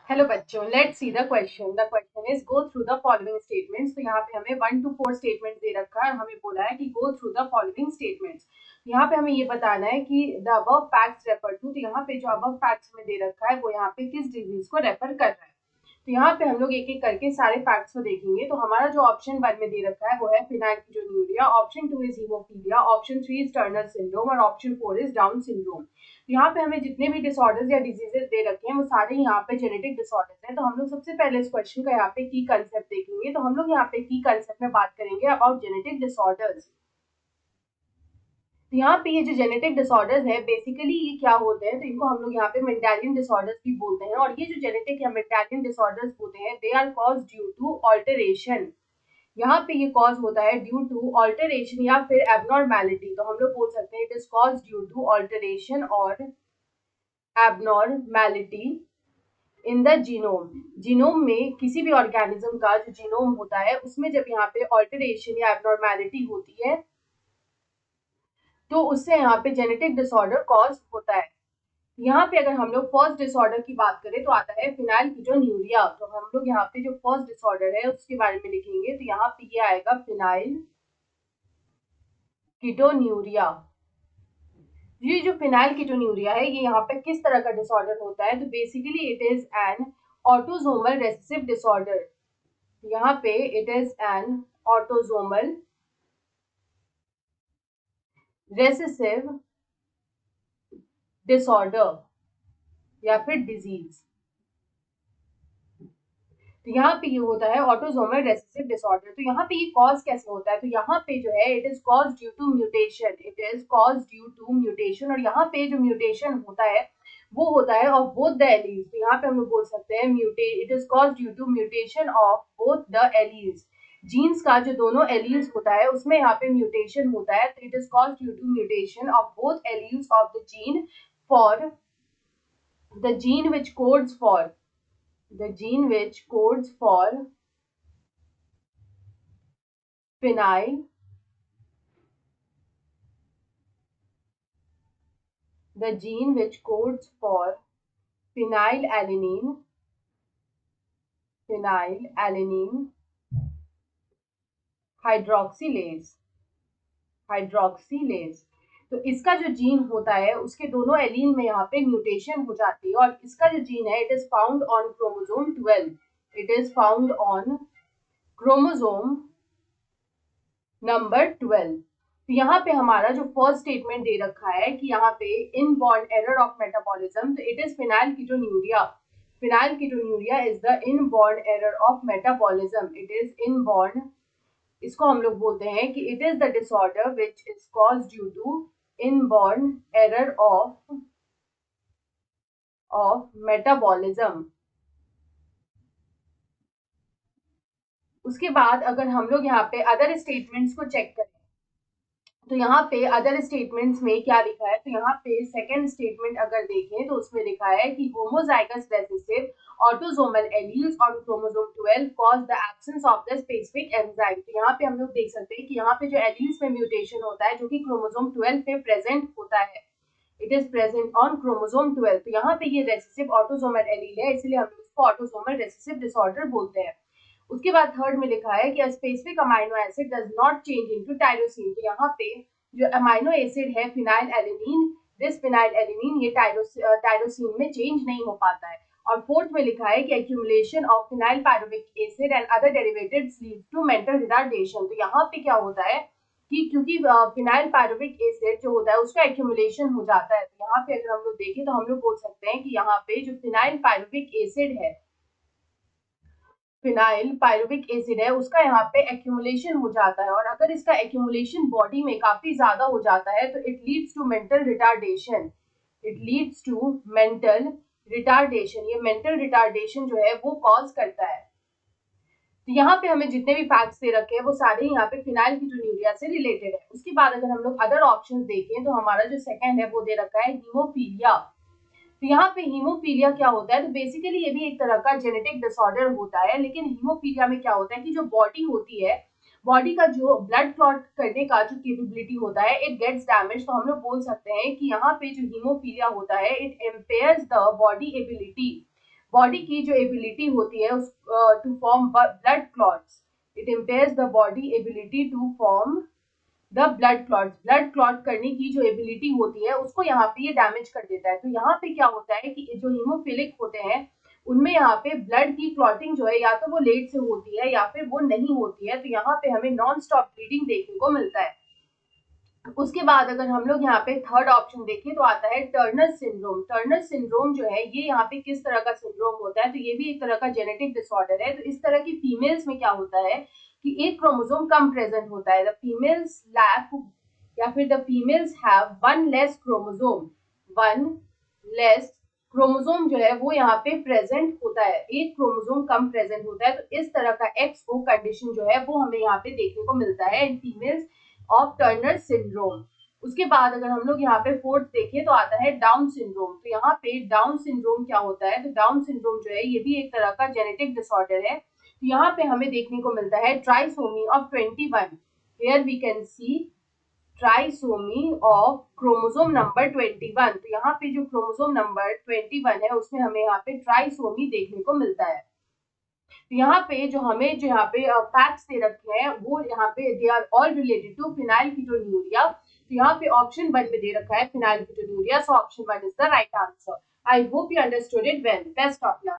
Hello बच्चों, let's see the question. The question is go through the following statements. तो यहाँ पे हमें 1 to 4 स्टेटमेंट दे रखा है। हमें बोला है कि go through the following statements. यहाँ पे हमें ये बताना है कि the above facts refer to. तो यहाँ पे जो अबव फैक्ट्स में दे रखा है वो यहाँ पे किस डिजीज को रेफर कर रहा है। तो यहाँ पे हम लोग एक एक करके सारे फैक्ट्स को देखेंगे। तो हमारा जो ऑप्शन 1 में दे रखा है वो है phenylketonuria, option 2 is haemophilia, option 3 is Turner syndrome और ऑप्शन 4 इज डाउन सिंड्रोम। यहाँ पे हमें जितने भी डिसऑर्डर्स या डिजीजेस दे रखे हैं वो सारे यहाँ पे जेनेटिक डिसऑर्डर्स हैं। तो हम लोग सबसे पहले इस क्वेश्चन का यहाँ पे की कंसेप्ट देखेंगे। तो हम लोग यहाँ पे की कंसेप्ट में बात करेंगे अबाउट जेनेटिक डिसऑर्डर्स। तो यहाँ पे ये जो जेनेटिक डिसऑर्डर्स है बेसिकली ये क्या होते हैं, तो इनको हम लोग यहाँ पे मेंडेलियन डिसऑर्डर्स भी बोलते हैं। और ये जो जेनेटिक या मेंडेलियन डिसऑर्डर्स होते हैं they are cause due to alteration. यहाँ पे ये कॉज होता है ड्यू टू ऑल्टरेशन या फिर एबनॉर्मेलिटी। तो हम लोग बोल सकते हैं it is cause due to alteration और abnormality in the genome. Genome में किसी भी ऑर्गेनिज्म का जो जीनोम होता है उसमें जब यहाँ पे ऑल्टरेशन या एबनॉर्मेलिटी होती है तो उससे यहाँ पे जेनेटिक डिसऑर्डर कॉज होता है। यहाँ पे अगर हम लोग फर्स्ट डिसऑर्डर की बात करें तो आता है फिनाइलकीटोन्यूरिया। तो हम लोग यहाँ पे जो फर्स्ट डिसऑर्डर है उसके बारे में लिखेंगे। तो यहाँ पे ये आएगा फिनाइलकीटोन्यूरिया। ये जो फिनाइलकीटोन्यूरिया है ये यहाँ पे किस तरह का डिसऑर्डर होता है, तो basically it is an autosomal recessive disorder. यहाँ पे it is an autosomal recessive disorder या फिर डिजीज। तो यहाँ पे ये होता है ऑटोसोमल रेसेसिव डिसऑर्डर। तो यहाँ पे ये कॉज कैसे होता है, तो यहाँ पे जो है it is cause due to mutation. It is cause due to mutation. और यहाँ पे जो म्यूटेशन होता है वो होता है ऑफ बोथ द एलीज। तो यहाँ पे हम लोग बोल सकते हैं mutate it is cause due to mutation of both the alleles. Genes का जो दोनों एलीज होता है उसमें यहाँ पे म्यूटेशन होता है। तो it is cause due to mutation of both alleles of the gene for the gene which codes for phenyl the gene which codes for phenylalanine hydroxylase. तो इसका जो जीन होता है उसके दोनों एलीन में यहाँ पे म्यूटेशन हो जाती है और इसका जो जीन है it is found on chromosome 12। It is found on chromosome number 12। तो यहाँ पे हमारा जो फर्स्ट स्टेटमेंट दे रखा है कि यहाँ पे इनबॉर्न एरर ऑफ मेटाबॉलिज्म, तो it is phenylketonuria. Phenylketonuria is the inborn error of metabolism. It is inborn, इसको हम लोग बोलते हैं कि it is the disorder which is cause due to inborn error of metabolism. उसके बाद अगर हम लोग यहाँ पे अदर स्टेटमेंट्स को चेक करें तो यहाँ पे अदर स्टेटमेंट्स में क्या लिखा है, तो यहाँ पे सेकंड स्टेटमेंट अगर देखें तो उसमें लिखा है कि homozygous recessive autosomal alleles on chromosome 12 cause the absence of the specific enzyme. तो यहाँ पे हम लोग देख सकते हैं कि यहाँ पे जो एलील्स में म्यूटेशन होता है जो कि क्रोमोसोम 12 पे प्रेजेंट होता है, it is present on chromosome 12। तो यहाँ पे ये रेसेसिव ऑटोसोमल एलील है इसलिए हम इसको ऑटोसोमल रेसेसिव डिसऑर्डर बोलते हैं। उसके बाद थर्ड में लिखा है कि a specific amino acid does not change into tyrosine। तो यहाँ पे जो अमाइनो एसिड है फिनाइलएलेनिन, दिस फिनाइलएलेनिन ये टायरोसिन में चेंज नहीं हो पाता है। और फोर्थ में लिखा है कि accumulation of phenyl pyruvic acid and other derivatives leads to mental retardation। तो यहाँ पे क्या होता है कि क्योंकि फिनाइल पायरुविक एसिड जो होता है उसका एक्यूमुलेशन हो जाता है। तो यहाँ पे अगर हम लोग देखें तो हम लोग बोल सकते हैं कि यहाँ पे जो फिनाइल पायरुविक एसिड है, फिनाइल पायरुविक एसिड है उसका यहाँ पे एक्यूमुलेशन हो जाता है। और अगर इसका एक्यूमुलेशन बॉडी में काफी ज्यादा हो जाता है तो it leads to mental retardation. It leads to mental retardation. ये मेंटल रिटार्डेशन जो है वो कॉज करता है। तो यहाँ पे हमें जितने भी फैक्ट्स दे रखे हैं वो सारे यहाँ पे फिनाइलकीटोन्यूरिया से रिलेटेड है। उसके बाद अगर हम लोग अदर ऑप्शंस देखें तो हमारा जो सेकंड है वो दे रखा है हीमोफीलिया। तो यहाँ पे हीमोफीलिया क्या होता है, तो बेसिकली ये भी एक तरह का जेनेटिक डिसऑर्डर होता है। लेकिन हीमोफीलिया में क्या होता है कि जो बॉडी होती है, बॉडी का जो ब्लड क्लॉट करने का जो कैपेबिलिटी होता है इट गेट्स डैमेज। तो हम लोग बोल सकते हैं कि यहाँ पे जो हीमोफीलिया होता है it impairs the body ability body की जो एबिलिटी होती है उस to form blood clots, it impairs the body ability to form the blood clot करने की जो एबिलिटी होती है उसको यहाँ पे ये डैमेज कर देता है। तो यहाँ पे क्या होता है कि जो हीमोफिलिक होते हैं उनमें यहाँ पे ब्लड की क्लॉटिंग जो है या तो वो लेट से होती है या फिर वो नहीं होती है, तो यहाँ पे हमें नॉन स्टॉप ब्लीडिंग देखने को मिलता है। उसके बाद अगर हम लोग यहाँ पे थर्ड ऑप्शन देखें तो आता है टर्नर सिंड्रोम। टर्नर सिंड्रोम जो है ये यहाँ पे किस तरह का सिंड्रोम होता है, तो ये भी एक तरह का जेनेटिक डिसऑर्डर है। तो इस तरह की फीमेल्स में क्या होता है कि एक क्रोमोसोम कम प्रेजेंट होता है, द फीमेल्स लैक या फिर the females have one less chromosome जो है वो यहाँ पे प्रेजेंट होता है, एक क्रोमोसोम कम प्रेजेंट होता है। तो इस तरह का XO कंडीशन जो है वो हमें यहाँ पे देखने को मिलता है in females of Turner syndrome. उसके बाद अगर हम लोग यहाँ पे फोर्थ देखें तो आता है डाउन सिंड्रोम। तो यहाँ पे डाउन सिंड्रोम क्या होता है, तो डाउन सिंड्रोम जो है ये भी एक तरह का जेनेटिक डिसऑर्डर है। तो यहाँ पे हमें देखने को मिलता है trisomy of 21। Here we can see trisomy of chromosome number 21। तो यहाँ पे जो क्रोमोसोम नंबर 21 है उसमें हमें यहाँ पे ट्राइसोमी देखने को मिलता है। तो यहाँ पे जो यहाँ पे फैक्ट्स दे रखे हैं वो यहाँ पे they are all related to phenylketonuria. तो यहाँ पे ऑप्शन 1 में दे रखा है phenylketonuria, so option 1 is the right answer. I hope you understood it well. Best of luck.